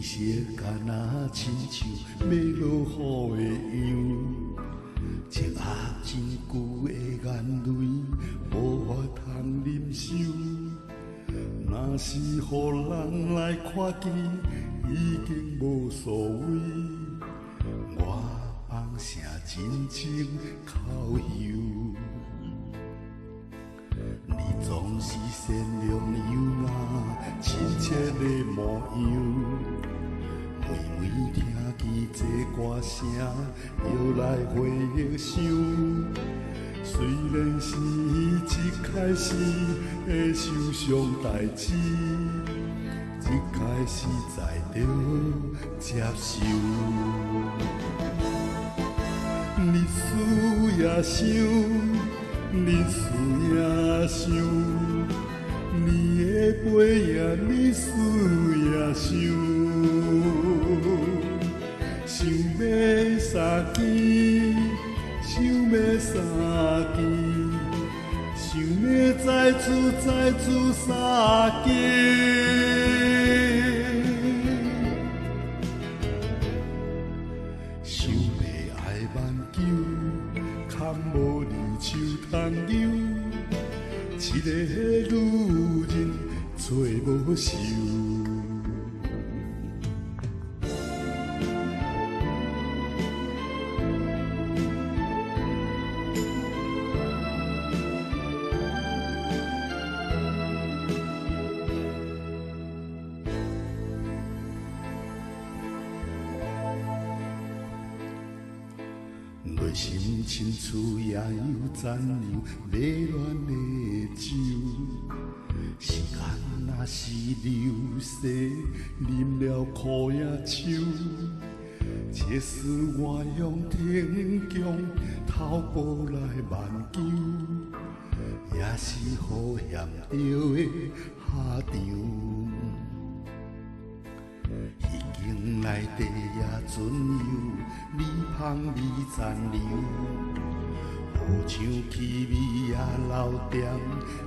色敢若亲像要落雨的样，积压真久的眼泪，无法通忍受。若是予人来看见，已经无所谓。我放声真情哭泣。你总是善良优雅、亲切的模样，每每听见这歌声，又来回想。虽然是一开始的受伤代志，一开始才着接受。你思也想，你思也想，你的背影你思也想，想要相见，想要相见，想要再次相见。想要爱挽救，空无离手通留，一个女人找无受。内心深处也有残留迷恋的酒，时间若是流逝，啉了苦也愁。即使我用天强头部来挽救，也是予险着的下场。彼境内底也存有你香味残留，好像气味也留惦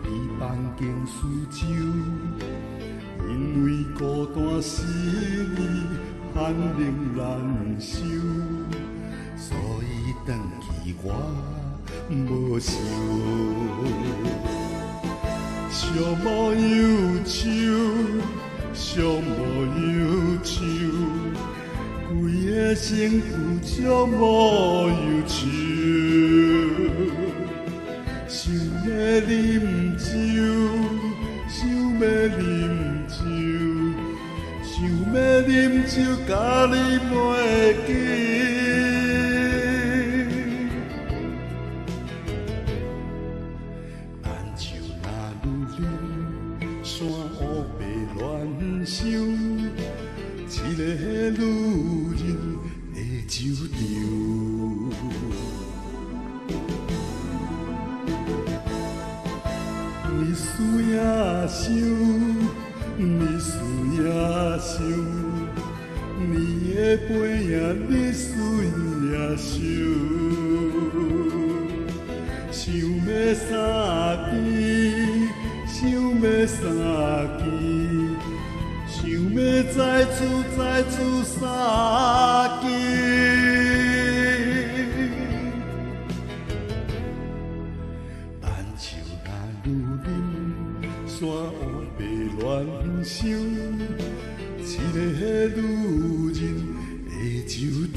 你房间四周。因为孤单思念寒冷难受，所以返去我无想。寂寞忧愁，寂寞忧愁，规个身躯寂寞忧愁。想要啉酒，想要啉酒，想要啉酒，甲你袂记。咱就若愈啉，山乌白乱想，一个女人的酒场。你思也想，你思也想，你的背影你思也想，想要相见，想要相见，想要再次相见。山乌白乱想，一个女人的酒场。